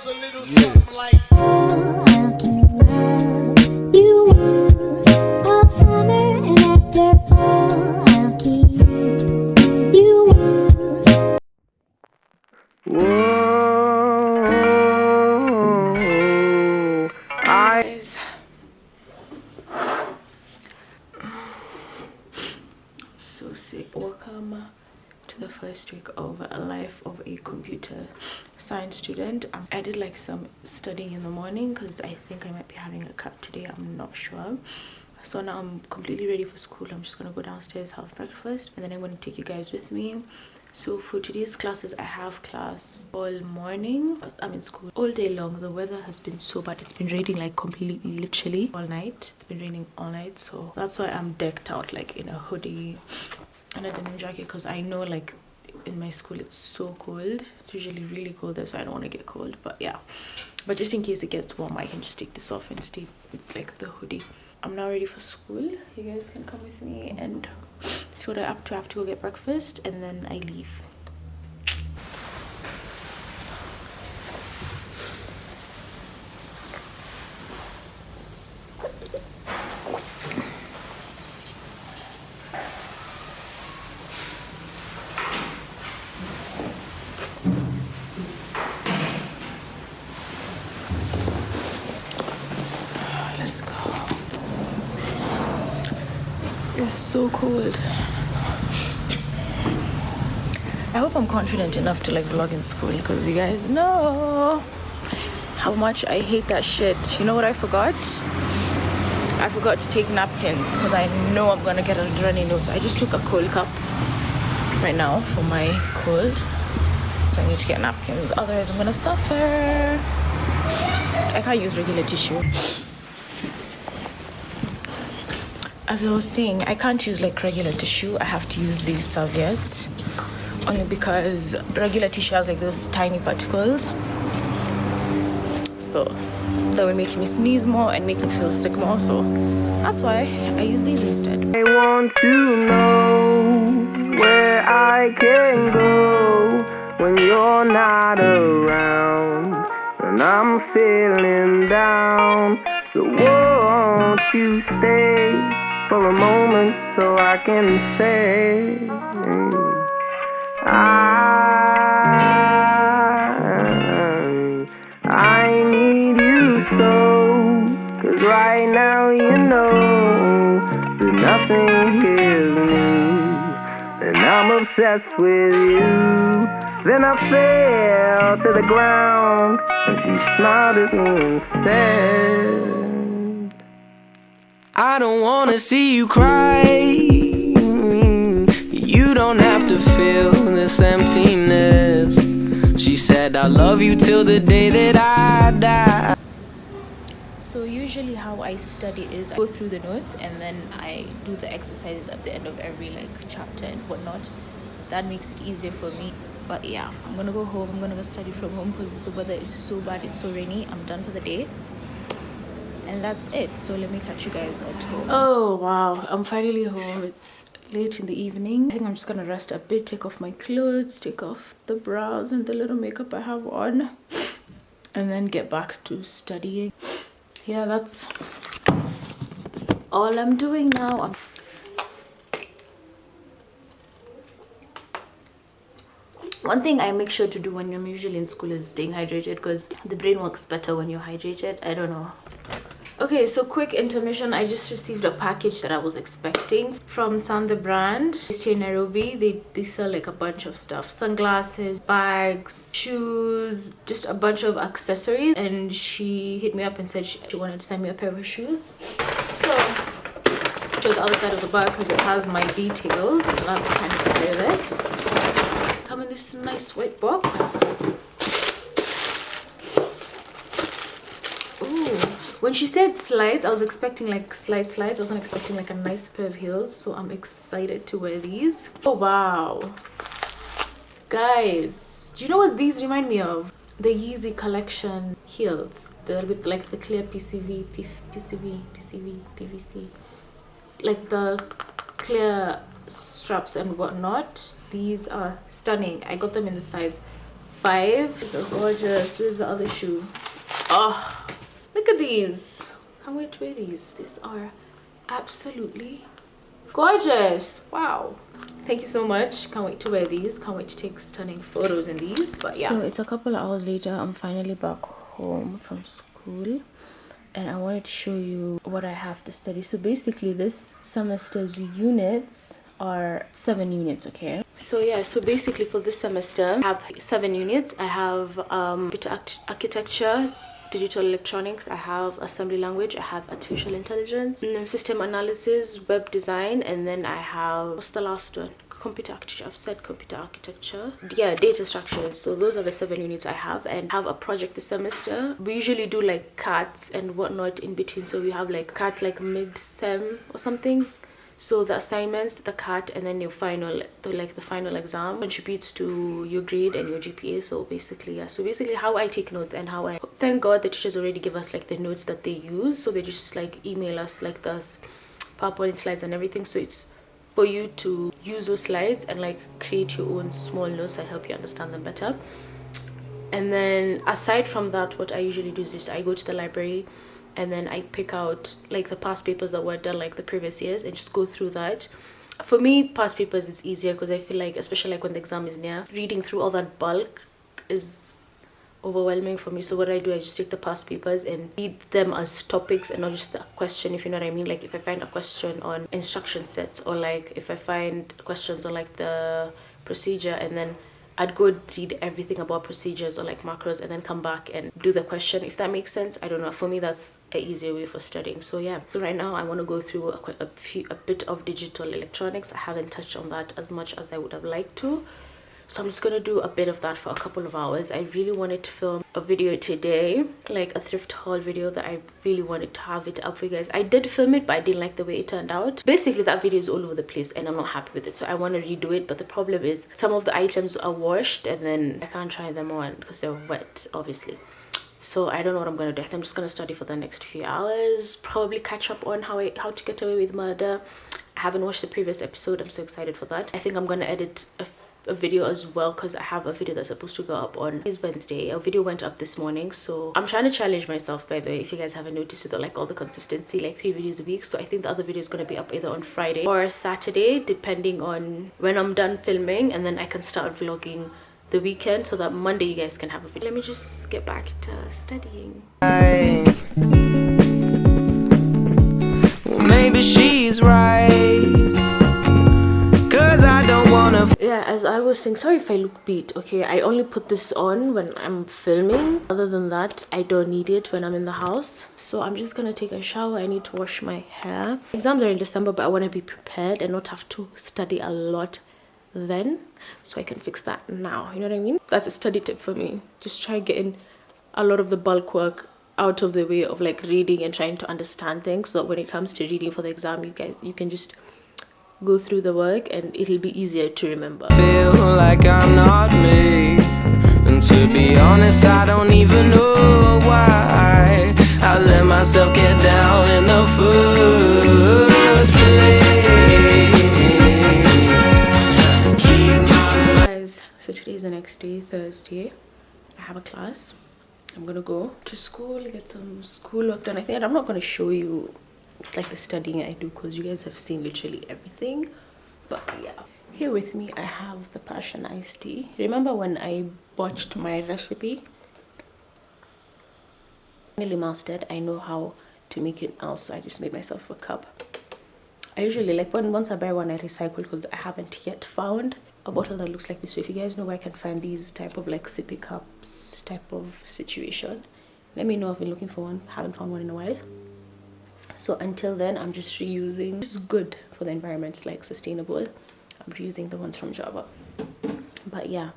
goes a little something like. So sick. Welcome to the first week of a life of a computer science student. I did like some studying in the morning because I think I might be having a cut today. I'm not sure. So now I'm completely ready for school. I'm just gonna go downstairs, have breakfast, and then I'm gonna take you guys with me. So for today's classes, I have class all morning. I'm in school all day long. The weather has been so bad. It's been raining like completely, literally all night. It's been raining all night, so that's why I'm decked out like in a hoodie and a denim jacket, because I know like in my school it's so cold. It's usually really cold there, so I don't want to get cold. But yeah, but just in case it gets warm, I can just take this off and stay with like the hoodie. I'm now ready for school. You guys can come with me and see what I'm up to. I have to go get breakfast and then I leave. Let's go. It's so cold. I hope I'm confident enough to like vlog in school, because you guys know how much I hate that shit. You know what I forgot? I forgot to take napkins because I know I'm gonna get a runny nose. I just took a cold cup right now for my cold, so I need to get napkins, otherwise I'm gonna suffer. I can't use regular tissue. As I was saying, I can't use like regular tissue. I have to use these serviettes, only because regular tissue has like those tiny particles, so that would make me sneeze more and make me feel sick more. So that's why I use these instead. I want to know where I can go when you're not around, and I'm feeling down. So won't you stay for a moment so I can say I need you so, 'cause right now you know that nothing heals me, and I'm obsessed with you. Then I fell to the ground and she smiled at me and said, I don't wanna see you cry. You don't have to feel this emptiness. She said, I love you till the day that I die. So usually how I study is I go through the notes and then I do the exercises at the end of every like chapter and whatnot. That makes it easier for me. But yeah, I'm gonna go home. I'm gonna go study from home because the weather is so bad. It's so rainy. I'm done for the day. And that's it. So let me catch you guys at home. Oh wow, I'm finally home. It's late in the evening. I think I'm just gonna rest a bit, take off my clothes, take off the brows and the little makeup I have on, and then get back to studying. Yeah, that's all I'm doing now. One thing I make sure to do when I'm usually in school is staying hydrated, because the brain works better when you're hydrated. I don't know. Okay, so quick intermission. I just received a package that I was expecting from the brand. It's here in Nairobi. They sell like a bunch of stuff. Sunglasses, bags, shoes, just a bunch of accessories. And she hit me up and said she wanted to send me a pair of shoes. So to the other side of the bag because it has my details. And that's kind of clear it. Come in this nice white box. When she said slides, I was expecting like slides. I wasn't expecting like a nice pair of heels, so I'm excited to wear these. Oh wow, guys, do you know what these remind me of? The Yeezy collection heels, with like the clear PVC, like the clear straps and whatnot. These are stunning. I got them in the size 5. So gorgeous. Where's the other shoe? Oh, look at these. Can't wait to wear these. These are absolutely gorgeous. Wow. Thank you so much. Can't wait to wear these. Can't wait to take stunning photos in these. But yeah. So it's a couple of hours later. I'm finally back home from school. And I wanted to show you what I have to study. So basically this semester's units are 7 units, okay? So yeah, so basically for this semester I have 7 units. I have architecture, digital electronics, I have assembly language, I have artificial intelligence, system analysis, web design, and then I have, what's the last one? Computer architecture. I've said computer architecture. Yeah, data structures. So those are the 7 units I have, and have a project this semester. We usually do like CATs and whatnot in between. So we have like CAT like mid-sem or something. So the assignments, the CAT, and then your final, the final exam contributes to your grade and your GPA. So basically, yeah. So basically how I take notes and how I, thank God the teachers already give us like the notes that they use. So they just like email us like the PowerPoint slides and everything. So it's for you to use those slides and like create your own small notes that help you understand them better. And then aside from that, what I usually do is just I go to the library and then I pick out like the past papers that were done like the previous years and just go through that. For me, past papers is easier because I feel like, especially like when the exam is near, reading through all that bulk is overwhelming for me. So what I do, I just take the past papers and read them as topics and not just a question, if you know what I mean. Like if I find a question on instruction sets, or like if I find questions on like the procedure, and then I'd go read everything about procedures or like macros and then come back and do the question, if that makes sense. I don't know, for me that's an easier way for studying. So yeah, so right now I want to go through a bit of digital electronics. I haven't touched on that as much as I would have liked to. So I'm just gonna do a bit of that for a couple of hours. I really wanted to film a video today, like a thrift haul video, that I really wanted to have it up for you guys. I did film it, but I didn't like the way it turned out. Basically that video is all over the place and I'm not happy with it, so I want to redo it. But the problem is some of the items are washed and then I can't try them on because they're wet, obviously. So I don't know what I'm gonna do. I think I'm just gonna study for the next few hours, probably catch up on how to get away with murder. I haven't watched the previous episode. I'm so excited for that. I think I'm gonna edit a video as well, because I have a video that's supposed to go up on Wednesday. A video went up this morning, so I'm trying to challenge myself, by the way, if you guys haven't noticed it, or like all the consistency, like 3 videos a week. So I think the other video is going to be up either on Friday or Saturday, depending on when I'm done filming, and then I can start vlogging the weekend so that Monday you guys can have a video. Let me just get back to studying. Well, maybe she's right. Yeah, as I was saying, sorry if I look beat, okay? I only put this on when I'm filming. Other than that, I don't need it when I'm in the house. So I'm just gonna take a shower. I need to wash my hair. Exams are in December, but I want to be prepared and not have to study a lot then, so I can fix that now, you know what I mean? That's a study tip for me. Just try getting a lot of the bulk work out of the way of like reading and trying to understand things, so when it comes to reading for the exam, you can just go through the work and it'll be easier to remember. Feel like I'm not me, and to be honest, I don't even know why I let myself get down in the first place. Guys, so today is the next day, Thursday. I have a class. I'm gonna go to school, get some school work done. I think I'm not gonna show you like the studying I do, because you guys have seen literally everything. But yeah, here with me I have the passion iced tea. Remember when I botched my recipe? Finally mastered. I know how to make it now, so I just made myself a cup. I usually like once I buy one, I recycle, because I haven't yet found a bottle that looks like this. So if you guys know where I can find these type of like sippy cups type of situation, let me know. I've been looking for one, haven't found one in a while. So until then, I'm just reusing. It's good for the environment, it's like sustainable. I'm reusing the ones from Java. But yeah,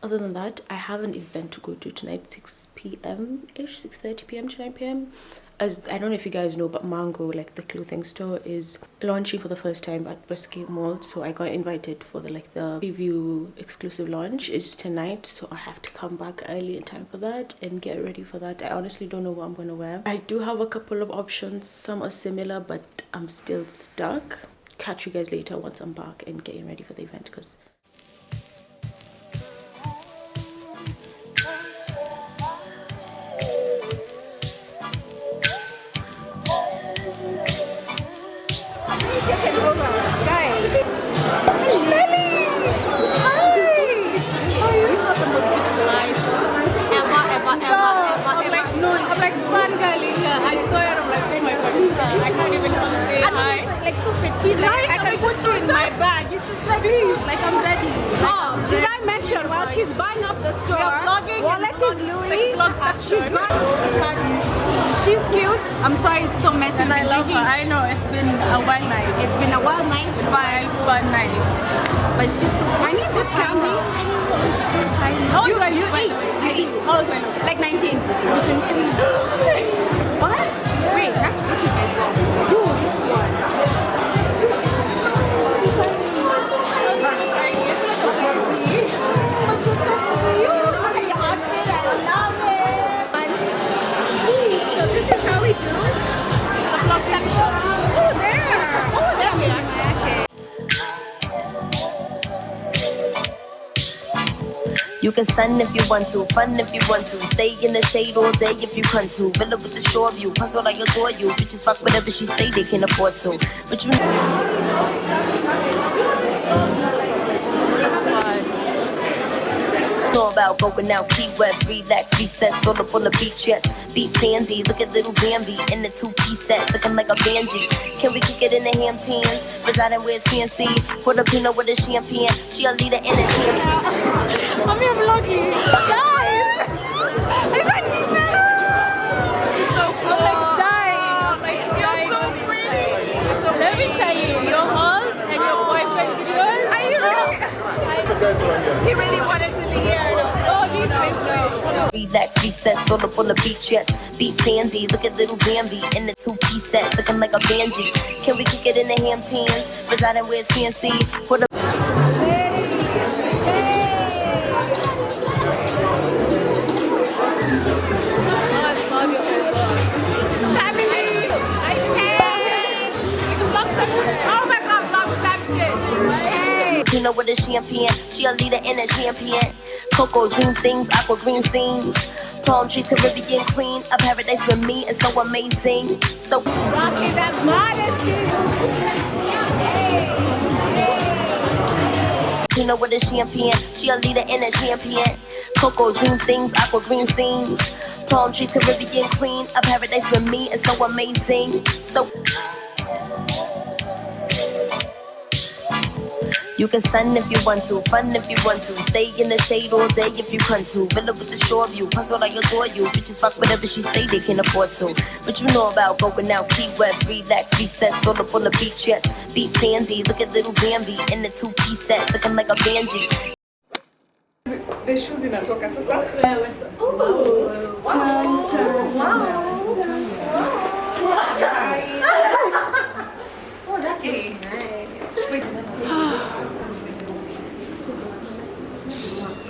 other than that, I have an event to go to tonight, 6 p.m. ish, 6:30 p.m. to 9 p.m. As I don't know if you guys know, but Mango, like the clothing store, is launching for the first time at Westgate Mall. So I got invited for the preview exclusive launch. It's tonight, so I have to come back early in time for that and get ready for that. I honestly don't know what I'm gonna wear. I do have a couple of options. Some are similar, but I'm still stuck. Catch you guys later once I'm back and getting ready for the event, because like fangirling her. I saw her, I'm like, oh my god, it's her. I can't even say hi. Like so petite, like I can put you in my bag. It's just like this. Like I'm ready. Oh, did I mention while she's buying up the store? Wallet is Louis. She's got. She's cute. I'm sorry, it's so messy. And I love her. I know it's been a wild night. It's been a wild night, Wild fun night. but she's. I need this candy. How old are you? You eat. How old are you? Like 19. What? Wait, that's pretty big. Yo, this one. Look at your outfit. I love it. So this is how we do the vlog section. Oh, there. Oh, there. Okay. You can sun if you want to, fun if you want to, stay in the shade all day if you want to. Villa with the shore view, puzzle I adore you. Bitches fuck whatever she say they can afford to. But you know about going out Key West, relax, recess, all up on the beach, yes. Beat Sandy, look at little Bambi in the two-piece set, looking like a Banji. Can we kick it in the Hamptons? Residing where it's fancy, pour the pinot with the champagne. She a leader in the champion. I'm here vlogging. Guys! I got you now. So cool. I'm like dying. You're so pretty. So Let me tell you, your hauls and your boyfriend videos. Are you really? He really wanted to be here. Oh, these pictures. Relax, recess, all up on the beach, yes. Beat Sandy, look at little Bambi in the two-piece set, looking like a Banji. Can we kick it in the Hamptons? Residing where it's fancy, pour the Pinot with the champagne. She a leader in a champion. Cocoa dream things, aqua green scenes. Palm tree Caribbean queen. A paradise with me is so amazing. So Rocky, that's modesty. Pinot with the champagne. She a leader in a champion. Cocoa dream things, aqua green scenes. Palm tree Caribbean queen. A paradise with me is so amazing. So you can sun if you want to, fun if you want to, stay in the shade all day if you want to. Villa with the shore view, puzzle I adore you. Bitches fuck whatever she say they can afford to. But you know about going out Key West, relax, recess, all up on the beach, yes. Beat Sandy, look at little Bambi in the two-piece set, looking like a Banji. The shoes inatoka sasa.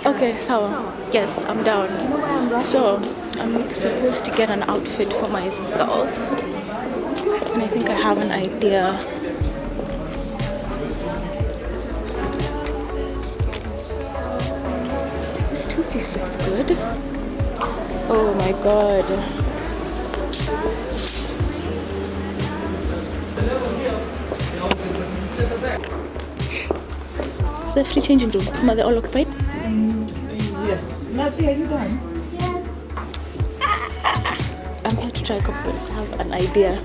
Okay, so yes, I'm down. So I'm supposed to get an outfit for myself, and I think I have an idea. This two-piece looks good. Oh my god. Is there a free changing room? Are they all occupied? Yes. Nazi, are you done? I'm here to try have an idea.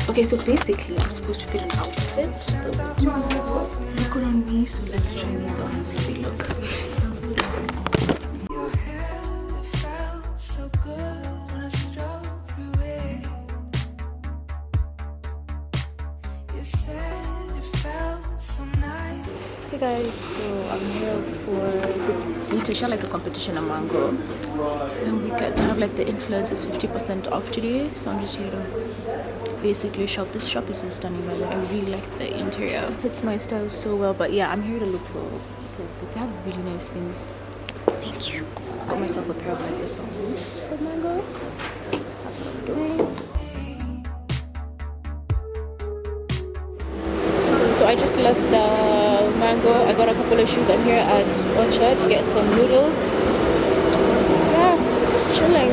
Okay, so basically I'm supposed to fit an outfit that would look good on me, so let's try these on and see if they look. Your hair, it felt so good when I strode through it. You said it felt so nice. Hey guys, so I'm here for to share like a competition at Mango, and we get to have like the influencers 50% off today. So I'm just here to basically shop. This shop is so stunning, by the way. I really like the interior. It fits my style so well. But yeah, I'm here to look for they have really nice things. Thank you. Got myself a pair of like this ones from Mango. That's what I'm doing. So I just left the Mango. I got a couple of shoes. I'm here at Orchard to get some noodles. Yeah, just chilling.